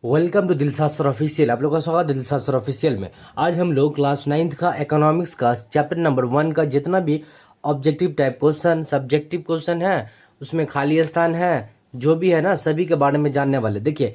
Welcome to Dilshad sir official. आप लोगों का स्वागत है दिलसाद सर ऑफिशियल में। आज हम लोग क्लास 9th का इकोनॉमिक्स का चैप्टर नंबर 1 का जितना भी objective type question, subjective question है, उसमें खाली स्थान है, जो भी है ना, सभी के बारे में जानने वाले। देखिए,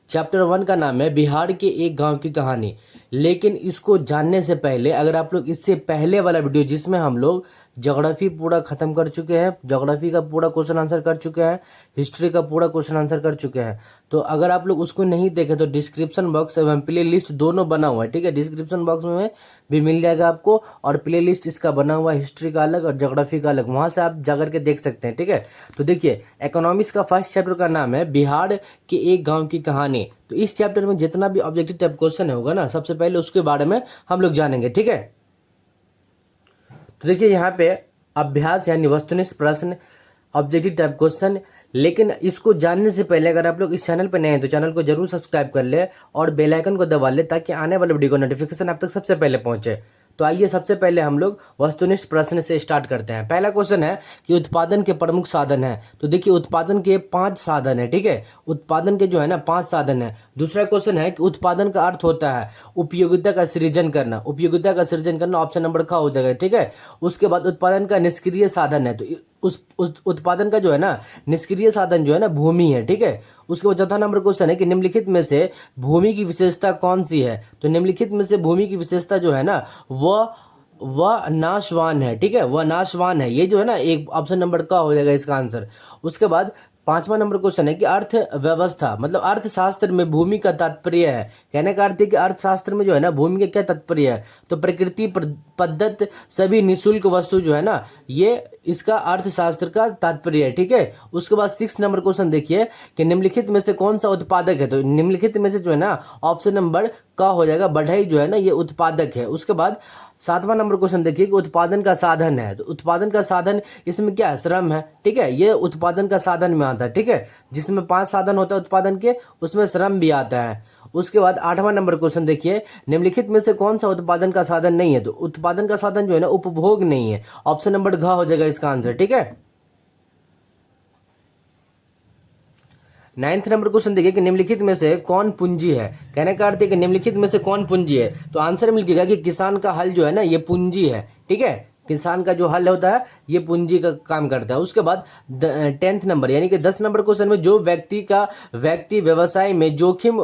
चैप्टर 1 का नाम है बिहार के एक गांव की कहानी। लेकिन इसको जानने से पहले अगर आप लोग इससे पहले वाला वीडियो जिसमें हम लोग ज्योग्राफी पूरा खत्म कर चुके हैं, ज्योग्राफी का पूरा क्वेश्चन आंसर कर चुके हैं, हिस्ट्री का पूरा क्वेश्चन आंसर कर चुके हैं, तो अगर आप लोग उसको नहीं देखे तो डिस्क्रिप्शन बॉक्स एवं प्ले लिस्ट दोनों बना हुआ है, ठीक है। डिस्क्रिप्शन बॉक्स में भी मिल जाएगा आपको, और प्ले लिस्ट इसका बना हुआ है, हिस्ट्री का अलग और ज्योग्राफी का अलग, वहाँ से आप जाकर के देख सकते हैं, ठीक है। तो देखिए, इकोनॉमिक्स का फर्स्ट चैप्टर का नाम है बिहार के एक गाँव की कहानी। तो इस चैप्टर में जितना भी ऑब्जेक्टिव टाइप क्वेश्चन होगा ना, सबसे पहले उसके बारे में हम लोग जानेंगे, ठीक है। तो देखिए, यहाँ पे अभ्यास यानी वस्तुनिष्ठ प्रश्न, ऑब्जेक्टिव टाइप क्वेश्चन। लेकिन इसको जानने से पहले अगर आप लोग इस चैनल पर नए हैं तो चैनल को जरूर सब्सक्राइब कर ले और बेल आइकन को दबा ले, ताकि आने वाले वीडियो का नोटिफिकेशन आप तक सबसे पहले पहुंचे। तो आइए सबसे पहले हम लोग वस्तुनिष्ठ प्रश्न से स्टार्ट करते हैं। पहला क्वेश्चन है कि उत्पादन के प्रमुख साधन है। तो देखिए, उत्पादन के 5 साधन है, ठीक है। उत्पादन के जो है ना 5 साधन है। दूसरा क्वेश्चन है कि उत्पादन का अर्थ होता है उपयोगिता का सृजन करना। उपयोगिता का सृजन करना ऑप्शन नंबर ख हो जाएगा, ठीक है। उसके बाद उत्पादन का निष्क्रिय साधन है। तो उस उत्पादन का जो है ना निष्क्रिय साधन जो है ना भूमि है, ठीक है। उसके बाद चौथा नंबर क्वेश्चन है कि निम्नलिखित में से भूमि की विशेषता कौन सी है। तो निम्नलिखित में से भूमि की विशेषता जो है ना वह नाशवान है, ठीक है। वह नाशवान है, ये जो है ना एक ऑप्शन नंबर का हो जाएगा इसका आंसर। उसके बाद पांचवा नंबर क्वेश्चन है कि अर्थव्यवस्था मतलब अर्थशास्त्र में भूमि का तात्पर्य है। कहने का अर्थ है कि अर्थशास्त्र में जो है ना भूमि का क्या तात्पर्य है। तो प्रकृति प्रदत्त सभी निःशुल्क वस्तु जो है ना, ये इसका अर्थशास्त्र का तात्पर्य है, ठीक है। उसके बाद 6 नंबर क्वेश्चन देखिए कि निम्नलिखित में से कौन सा उत्पादक है। तो निम्नलिखित में से जो है ना ऑप्शन नंबर का हो जाएगा बढ़ई जो है ना ये उत्पादक है। उसके बाद 7वां नंबर क्वेश्चन देखिए कि उत्पादन का साधन है। तो उत्पादन का साधन इसमें क्या है, श्रम है, ठीक है। ये उत्पादन का साधन में आता है, ठीक है। जिसमें 5 साधन होता है उत्पादन के, उसमें श्रम भी आता है। उसके बाद 8वां नंबर क्वेश्चन देखिए, निम्नलिखित में से कौन सा उत्पादन का साधन नहीं है। तो उत्पादन का साधन जो है ना उपभोग नहीं है, ऑप्शन नंबर घ हो जाएगा इसका आंसर, ठीक है। 9th नंबर क्वेश्चन देखिए कि निम्नलिखित में से कौन पूंजी है। कहने का अर्थ है कि निम्नलिखित में से कौन पूंजी है। तो आंसर मिल जाएगा कि किसान का हल जो है ना ये पूंजी है, ठीक है। किसान का जो हल होता है ये पूंजी का काम करता है। उसके बाद 10th नंबर यानी कि 10 नंबर क्वेश्चन में जो व्यक्ति व्यवसाय में जोखिम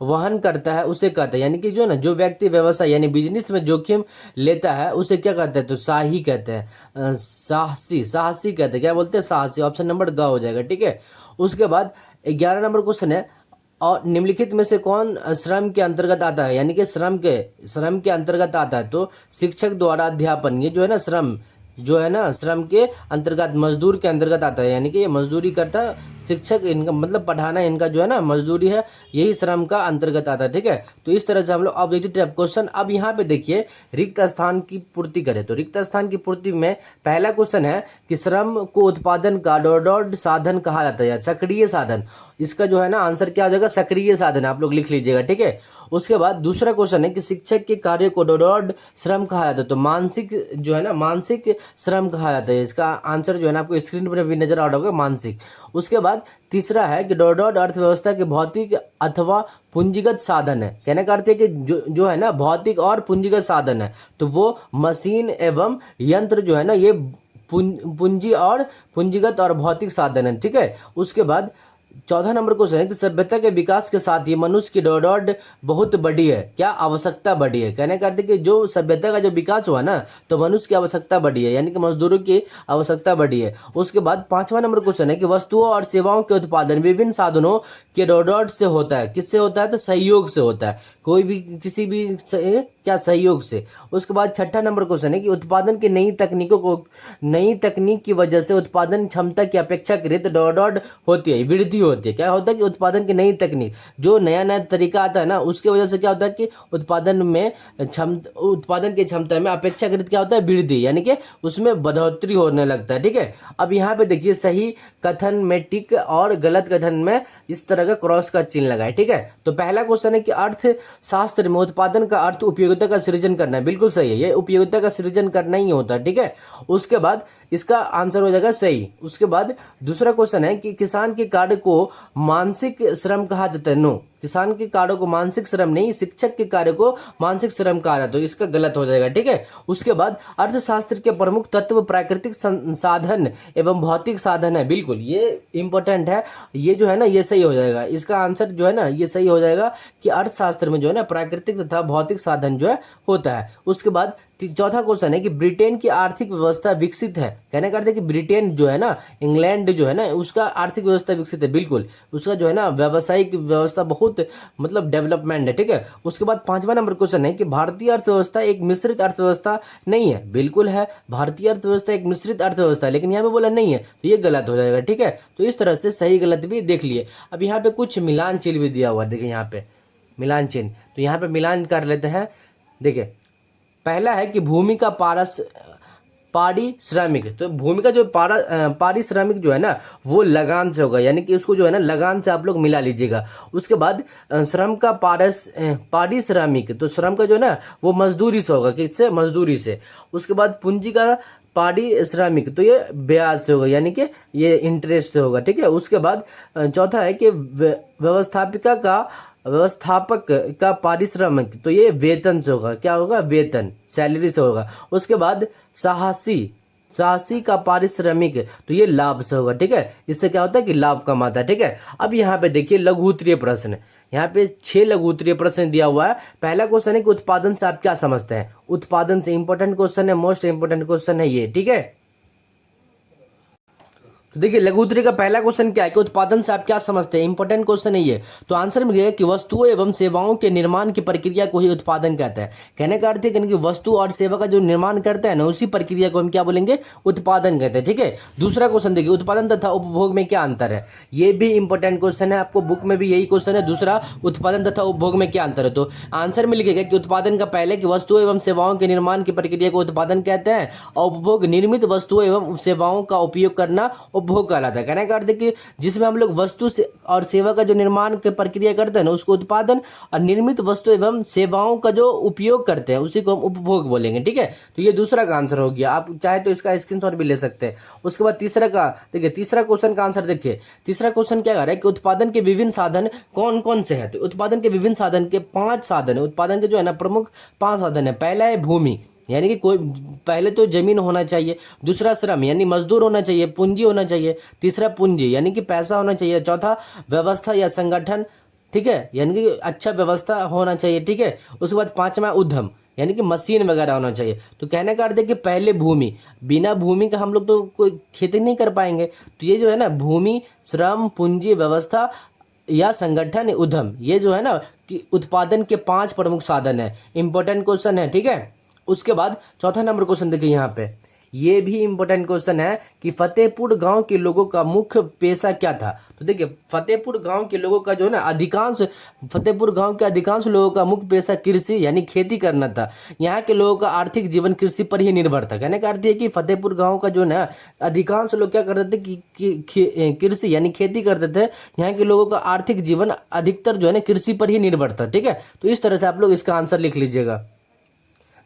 वहन करता है उसे कहता है, यानी कि जो ना जो व्यक्ति व्यवसाय यानी बिजनेस में जोखिम लेता है उसे क्या कहते हैं। तो साही कहते हैं, साहसी कहते हैं। क्या बोलते हैं, साहसी। ऑप्शन नंबर ग हो जाएगा, ठीक है। उसके बाद 11 नंबर क्वेश्चन है, और निम्नलिखित में से कौन श्रम के अंतर्गत आता है, यानी कि श्रम के अंतर्गत आता है। तो शिक्षक द्वारा अध्यापन, ये जो है ना श्रम जो है ना श्रम के अंतर्गत, मजदूर के अंतर्गत आता है, यानी कि ये मजदूरी करता है शिक्षक, इनका मतलब पढ़ाना इनका जो है ना मजदूरी है, यही श्रम का अंतर्गत आता है, ठीक है। तो इस तरह से हम लोग ऑब्जेक्टिव टाइप क्वेश्चन। अब यहाँ पे देखिए रिक्त स्थान की पूर्ति करें। तो रिक्त स्थान की पूर्ति में पहला क्वेश्चन है कि श्रम को उत्पादन का डॉट साधन कहा जाता है, सक्रिय साधन। इसका जो है ना आंसर क्या हो जाएगा, सक्रिय साधन, आप लोग लिख लीजिएगा, ठीक है। उसके बाद दूसरा क्वेश्चन है कि शिक्षक के कार्य को डॉट श्रम कहा जाता है। तो मानसिक जो है ना मानसिक श्रम कहा जाता है। इसका आंसर जो है ना आपको स्क्रीन पर भी नजर आ रहा होगा, मानसिक। उसके बाद तीसरा है कि डॉट अर्थव्यवस्था के भौतिक अथवा पूंजीगत साधन है। कहने का अर्थ है कि जो है ना भौतिक और पूंजीगत साधन है, तो वो मशीन एवं यंत्र जो है ना ये पूंजी और पूंजीगत और भौतिक साधन है, ठीक है। उसके बाद चौथा नंबर क्वेश्चन है कि सभ्यता के विकास के साथ ही मनुष्य की डॉट बहुत बढ़ी है। क्या आवश्यकता बढ़ी है। कहने का अर्थ है कि जो सभ्यता का जो विकास हुआ ना, तो मनुष्य की आवश्यकता बढ़ी है, यानी कि मजदूरों की आवश्यकता बढ़ी है। उसके बाद 5वां नंबर क्वेश्चन है कि वस्तुओं और सेवाओं के उत्पादन विभिन्न साधनों के डॉट से होता है। किससे होता है, तो सहयोग से होता है, कोई भी किसी भी क्या सहयोग से। उसके बाद 6ठा नंबर क्वेश्चन है कि उत्पादन की नई तकनीक की वजह से उत्पादन क्षमता की अपेक्षाकृत डॉट होती है, वृद्धि होती है। क्या होता है कि उत्पादन की नई तकनीक, जो नया नया तरीका आता है ना, उसके वजह से क्या होता है कि उत्पादन की क्षमता में अपेक्षाकृत क्या होता है, वृद्धि, यानी कि उसमें बढ़ोतरी होने लगता है, ठीक है। अब यहाँ पे देखिए सही कथन में टिक और गलत कथन में इस तरह का क्रॉस का चिन्ह लगाए, ठीक है। तो पहला क्वेश्चन है कि अर्थशास्त्र में उत्पादन का अर्थ उपयोगिता का सृजन करना है, बिल्कुल सही है, ये उपयोगिता का सृजन करना ही होता है, ठीक है। उसके बाद इसका आंसर हो जाएगा सही। उसके बाद दूसरा क्वेश्चन है कि किसान के कार्य को मानसिक श्रम कहा जाता है। नो, किसान के कार्य को मानसिक श्रम नहीं, शिक्षक के कार्य को मानसिक श्रम कहा जाता है, तो इसका गलत हो जाएगा, ठीक है। उसके बाद अर्थशास्त्र के प्रमुख तत्व प्राकृतिक संसाधन एवं भौतिक साधन है। बिल्कुल ये इंपॉर्टेंट है, ये जो है ना ये सही हो जाएगा। इसका आंसर जो है ना ये सही हो जाएगा कि अर्थशास्त्र में जो है ना प्राकृतिक तथा भौतिक साधन जो है होता है। उसके बाद चौथा क्वेश्चन है कि ब्रिटेन की आर्थिक व्यवस्था विकसित है। कहने का अर्थ है कि ब्रिटेन जो है ना, इंग्लैंड जो है ना, उसका आर्थिक व्यवस्था विकसित है। बिल्कुल उसका जो है ना व्यावसायिक व्यवस्था बहुत मतलब डेवलपमेंट है, ठीक है। उसके बाद पांचवा नंबर क्वेश्चन है कि भारतीय अर्थव्यवस्था एक मिश्रित अर्थव्यवस्था नहीं है। बिल्कुल है, भारतीय अर्थव्यवस्था एक मिश्रित अर्थव्यवस्था है, लेकिन यहाँ पे बोला नहीं है, तो ये गलत हो जाएगा, ठीक है। तो इस तरह से सही गलत भी देख लिए। अब यहाँ पे कुछ मिलान चिन्ह भी दिया हुआ है, देखिए यहाँ पे मिलान चिन्ह, तो यहाँ पे मिलान कर लेते हैं। देखिए पहला है कि भूमि का पारिश्रमिक, तो भूमि का जो पारिश्रमिक जो है ना वो लगान से होगा, यानी कि उसको जो है ना लगान से आप लोग मिला लीजिएगा। उसके बाद श्रम का पारिश्रमिक, तो श्रम का जो है ना वो मजदूरी से होगा, किससे? मजदूरी से। उसके बाद पूंजी का पारिश्रमिक, तो ये ब्याज से होगा, यानी कि ये इंटरेस्ट से होगा, ठीक है। उसके बाद चौथा है कि व्यवस्थापक का पारिश्रमिक, तो ये वेतन से होगा, क्या होगा? वेतन, सैलरी से होगा। उसके बाद साहसी का पारिश्रमिक, तो ये लाभ से होगा, ठीक है। इससे क्या होता है कि लाभ कमाता है, ठीक है। अब यहाँ पे देखिए लघु उत्तरीय प्रश्न, यहाँ पे 6 लघु उत्तरीय प्रश्न दिया हुआ है। पहला क्वेश्चन है कि उत्पादन से आप क्या समझते हैं? उत्पादन से इंपॉर्टेंट क्वेश्चन है, मोस्ट इंपॉर्टेंट क्वेश्चन है ये, ठीक है। तो देखिए लघु उत्तरीय का पहला क्वेश्चन क्या है कि उत्पादन से आप क्या समझते हैं? इंपॉर्टेंट क्वेश्चन है ये। तो आंसर मिलेगा कि वस्तुओं एवं सेवाओं के निर्माण की प्रक्रिया को ही उत्पादन कहते हैं। कहने का अर्थ है कि वस्तु और सेवा का जो निर्माण करते हैं ना, उसी प्रक्रिया को हम क्या बोलेंगे? उत्पादन कहते हैं, ठीक है। दूसरा क्वेश्चन देखिए, उत्पादन तथा उपभोग में क्या अंतर है? ये भी इंपॉर्टेंट क्वेश्चन है, आपको बुक में भी यही क्वेश्चन है। दूसरा, उत्पादन तथा उपभोग में क्या अंतर है? तो आंसर में लिखेगा कि उत्पादन का पहले कि वस्तुओं एवं सेवाओं के निर्माण की प्रक्रिया को उत्पादन कहते हैं, और उपभोग निर्मित वस्तुओं एवं सेवाओं का उपयोग करना उपभोग कहलाता है। कहने का अर्थ है कि जिसमें हम लोग वस्तु से और सेवा का जो निर्माण की प्रक्रिया करते हैं ना, उसको उत्पादन, और निर्मित वस्तु एवं सेवाओं का जो उपयोग करते हैं उसी को हम उपभोग बोलेंगे, ठीक है। तो ये दूसरा का आंसर हो गया, आप चाहे तो इसका स्क्रीनशॉट भी ले सकते हैं। उसके बाद तीसरा का देखिए, तीसरा क्वेश्चन का आंसर देखिए। तीसरा क्वेश्चन क्या कह रहा है कि उत्पादन के विभिन्न साधन कौन कौन से हैं? तो उत्पादन के विभिन्न साधन के 5 साधन है। उत्पादन के जो है ना प्रमुख 5 साधन है। पहला है भूमि, यानी कि कोई पहले तो जमीन होना चाहिए। दूसरा श्रम, यानी मजदूर होना चाहिए। पूंजी होना चाहिए। तीसरा पूंजी, यानी कि पैसा होना चाहिए। चौथा व्यवस्था या संगठन, ठीक है, यानी कि अच्छा व्यवस्था होना चाहिए, ठीक है। उसके बाद पांचवा उद्यम, यानी कि मशीन वगैरह होना चाहिए। तो कहने का अर्थ है कि पहले भूमि, बिना भूमि का हम लोग तो कोई खेती नहीं कर पाएंगे। तो ये जो है ना भूमि, श्रम, पूंजी, व्यवस्था या संगठन, उद्यम, ये जो है ना कि उत्पादन के 5 प्रमुख साधन है। इंपॉर्टेंट क्वेश्चन है, ठीक है। उसके बाद चौथा नंबर क्वेश्चन देखिए यहाँ पे, ये भी इंपॉर्टेंट क्वेश्चन है कि फतेहपुर गांव के लोगों का मुख्य पेशा क्या था? तो देखिए फतेहपुर गांव के लोगों का जो है ना फतेहपुर गांव के अधिकांश लोगों का मुख्य पेशा कृषि यानी खेती करना था। यहाँ के लोगों का आर्थिक जीवन कृषि पर ही निर्भर था। कहने का अर्थ है कि फतेहपुर गांव का जो ना अधिकांश लोग क्या करते थे कि कृषि यानी खेती करते थे। यहाँ के लोगों का आर्थिक जीवन अधिकतर जो है ना कृषि पर ही निर्भर था, ठीक है। तो इस तरह से आप लोग इसका आंसर लिख लीजिएगा।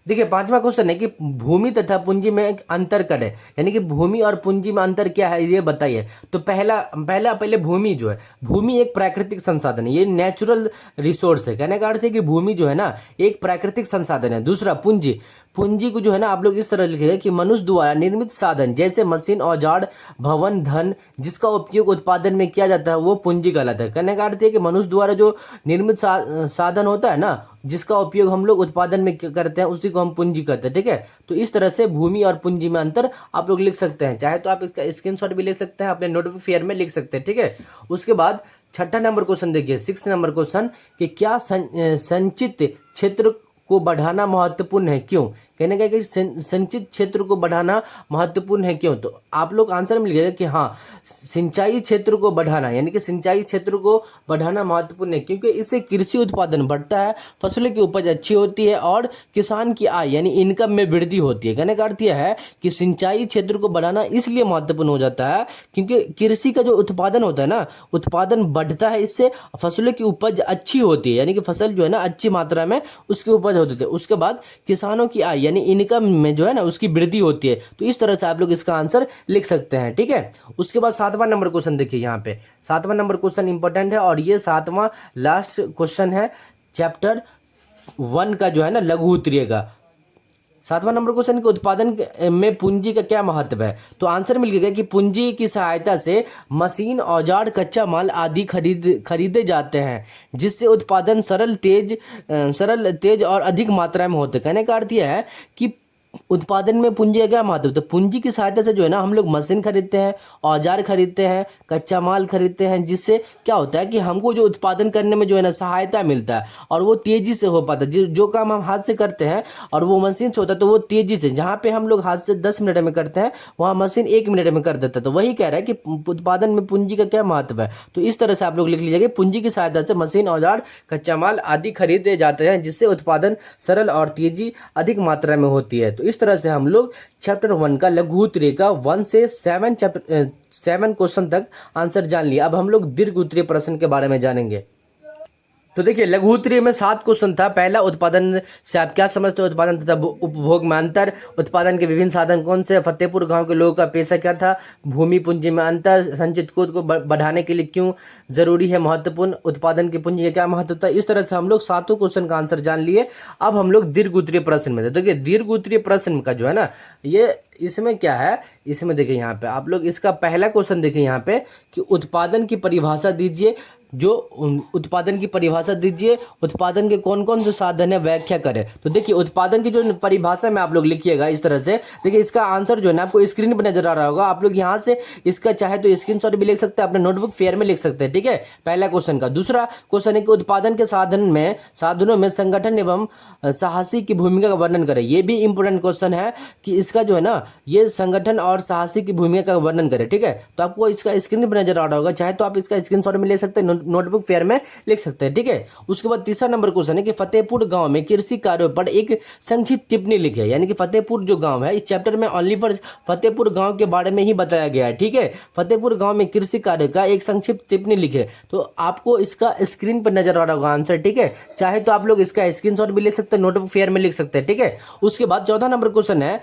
देखिए पांचवा क्वेश्चन है कि भूमि तथा पूंजी में एक अंतर करें, यानी कि भूमि और पूंजी में अंतर क्या है ये बताइए। तो पहले भूमि जो है, भूमि एक प्राकृतिक संसाधन है, ये नेचुरल रिसोर्स है। कहने का अर्थ है कि भूमि जो है ना एक प्राकृतिक संसाधन है। दूसरा पूंजी, पूंजी को जो है ना आप लोग इस तरह लिखेगा कि मनुष्य द्वारा निर्मित साधन जैसे मशीन, औजार, भवन, धन, जिसका उपयोग उत्पादन में किया जाता है वो पूंजी कहलाता है। कहने का अर्थ है कि मनुष्य द्वारा जो निर्मित साधन होता है ना, जिसका उपयोग हम लोग उत्पादन में करते हैं, उसी को हम पूंजी कहते हैं, ठीक है। तो इस तरह से भूमि और पूंजी में अंतर आप लोग लिख सकते हैं। चाहे तो आप इसका स्क्रीनशॉट भी ले सकते हैं, अपने नोटबुक में लिख सकते हैं, ठीक है। उसके बाद छठा नंबर क्वेश्चन देखिए, 6 नंबर क्वेश्चन कि क्या संचित क्षेत्र को बढ़ाना महत्वपूर्ण है, क्यों? कहने का कि संचित क्षेत्र को बढ़ाना महत्वपूर्ण है, क्यों? तो आप लोग आंसर में लिखिएगा कि हाँ, सिंचाई क्षेत्र को बढ़ाना, यानी कि सिंचाई क्षेत्र को बढ़ाना महत्वपूर्ण है, क्योंकि इससे कृषि उत्पादन बढ़ता है, फसलों की उपज अच्छी होती है और किसान की आय यानी इनकम में वृद्धि होती है। कहने का अर्थ यह है कि सिंचाई क्षेत्र को बढ़ाना इसलिए महत्वपूर्ण हो जाता है क्योंकि कृषि का जो उत्पादन होता है ना, उत्पादन बढ़ता है, इससे फसलों की उपज अच्छी होती है, यानी कि फसल जो है ना अच्छी मात्रा में उसकी उपज होते थे। उसके बाद किसानों की आय यानी इनकम में जो है ना उसकी वृद्धि होती है। तो इस तरह से आप लोग इसका आंसर लिख सकते हैं, ठीक है। उसके बाद 7वां नंबर क्वेश्चन देखिए यहाँ पे, 7वां नंबर क्वेश्चन इंपॉर्टेंट है और ये 7वां लास्ट क्वेश्चन है चैप्टर 1 का जो है ना लघु उत्तरीय का। 7वां नंबर क्वेश्चन के उत्पादन में पूंजी का क्या महत्व है। तो आंसर मिल गया कि पूंजी की सहायता से मशीन, औजार, कच्चा माल आदि खरीदे जाते हैं, जिससे उत्पादन सरल तेज और अधिक मात्रा में होते हैं। कहने का अर्थ यह है कि उत्पादन में पूंजी का क्या महत्व है। तो पूंजी की सहायता से जो है ना हम लोग मशीन खरीदते हैं, औजार खरीदते हैं, कच्चा माल खरीदते हैं, जिससे क्या होता है कि हमको जो उत्पादन करने में जो है ना सहायता मिलता है और वो तेजी से हो पाता है। जो काम हम हाथ से करते हैं और वो मशीन से होता है तो वो तेजी से, जहाँ पे हम लोग हाथ से 10 मिनट में करते हैं वहाँ मशीन 1 मिनट में कर देता है। तो वही कह रहा है कि उत्पादन में पूंजी का क्या महत्व है। तो इस तरह से आप लोग लिख लीजिएगा, पूंजी की सहायता से मशीन, औजार, कच्चा माल आदि खरीदे जाते हैं, जिससे उत्पादन सरल और तेजी अधिक मात्रा में होती है। तो इस तरह से हम लोग चैप्टर 1 का लघु उत्तरीय का 1 से 7 क्वेश्चन तक आंसर जान लिया। अब हम लोग दीर्घ उत्तरीय प्रश्न के बारे में जानेंगे। तो देखिए लघु उत्तरीय में 7 क्वेश्चन था। पहला, उत्पादन से आप क्या समझते हो, उत्पादन तथा उपभोग में अंतर, उत्पादन के विभिन्न साधन कौन से, फतेहपुर गांव के लोगों का पेशा क्या था, भूमि पूंजी में अंतर, संचित कूद को बढ़ाने के लिए क्यों जरूरी है, महत्वपूर्ण, उत्पादन की पूंजी का क्या महत्व था। इस तरह से हम लोग 7 क्वेश्चन का आंसर जान लिए। अब हम लोग दीर्घ उत्तरीय प्रश्न में देखिए, दीर्घ उत्तरीय प्रश्न का जो है ना ये इसमें क्या है, इसमें देखिए यहाँ पे आप लोग इसका पहला क्वेश्चन देखिए यहाँ पे कि उत्पादन की परिभाषा दीजिए। जो उत्पादन की परिभाषा दीजिए, उत्पादन के कौन कौन से साधन है व्याख्या करें। तो देखिए उत्पादन की जो परिभाषा में आप लोग लिखिएगा इस तरह से। देखिए इसका आंसर जो है ना आपको स्क्रीन पर नजर आ रहा होगा, आप लोग यहाँ से इसका चाहे तो स्क्रीनशॉट भी लिख सकते हैं, अपने नोटबुक फेयर में लिख सकते हैं, ठीक है। पहला क्वेश्चन का। दूसरा क्वेश्चन है कि उत्पादन के साधनों में संगठन एवं साहसी की भूमिका का वर्णन करें। ये भी इंपोर्टेंट क्वेश्चन है कि इसका जो है ना ये संगठन और साहसी की भूमिका का वर्णन करें, ठीक है। तो आपको इसका स्क्रीन पर नजर आ रहा होगा, चाहे तो आप इसका स्क्रीनशॉट में ले सकते हैं, नोटबुक फेयर में लिख सकते हैं, ठीक है। उसके बाद तीसरा नंबर क्वेश्चन है कि फतेहपुर गांव में कृषि कार्यों पर एक संक्षिप्त टिप्पणी लिखे। यानी कि फतेहपुर जो गांव है इस चैप्टर में ओनली फॉर फतेहपुर गांव के बारे में ही बताया गया है, ठीक है। फतेहपुर गांव में कृषि कार्य का एक संक्षिप्त टिप्पणी लिखे। तो आपको इसका स्क्रीन पर नजर आ रहा होगा आंसर, ठीक है। चाहे तो आप लोग इसका स्क्रीनशॉट भी ले सकते हैं, नोटबुक फेयर में लिख सकते हैं, ठीक है। उसके बाद चौथा नंबर क्वेश्चन है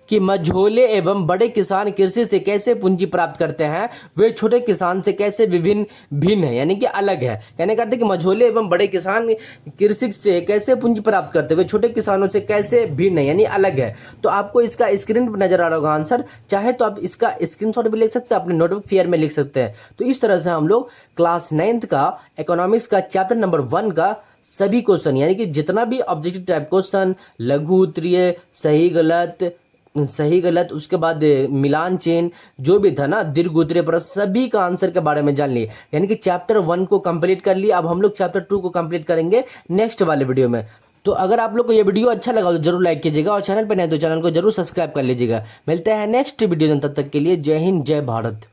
कि मझोले एवं बड़े किसान कृषि से कैसे पूंजी प्राप्त करते हैं, वे छोटे किसान से कैसे भिन्न है, यानी कि अलग है। कहने का अर्थ है कि मझोले एवं बड़े किसान कृषि से कैसे पूंजी प्राप्त करते हैं, वे छोटे किसानों से कैसे भिन्न है, यानी अलग है। तो आपको इसका स्क्रीन पर नजर आ रहा होगा आंसर, चाहे तो आप इसका स्क्रीनशॉट भी लिख सकते हैं, अपने नोटबुक फेयर में लिख सकते हैं। तो इस तरह से हम लोग क्लास 9th का इकोनॉमिक्स का चैप्टर नंबर 1 का सभी क्वेश्चन, यानी कि जितना भी ऑब्जेक्टिव टाइप क्वेश्चन, लघु उत्तरीय, सही गलत, उसके बाद मिलान चेन, जो भी था ना दीर्घ उत्तरीय प्रश्न, सभी का आंसर के बारे में जान लिए। यानी कि चैप्टर 1 को कंप्लीट कर लिया। अब हम लोग चैप्टर 2 को कंप्लीट करेंगे नेक्स्ट वाले वीडियो में। तो अगर आप लोग को ये वीडियो अच्छा लगा तो जरूर लाइक कीजिएगा और चैनल पर नए तो चैनल को जरूर सब्सक्राइब कर लीजिएगा। मिलते हैं नेक्स्ट वीडियो में, तब तक के लिए जय हिंद, जय भारत।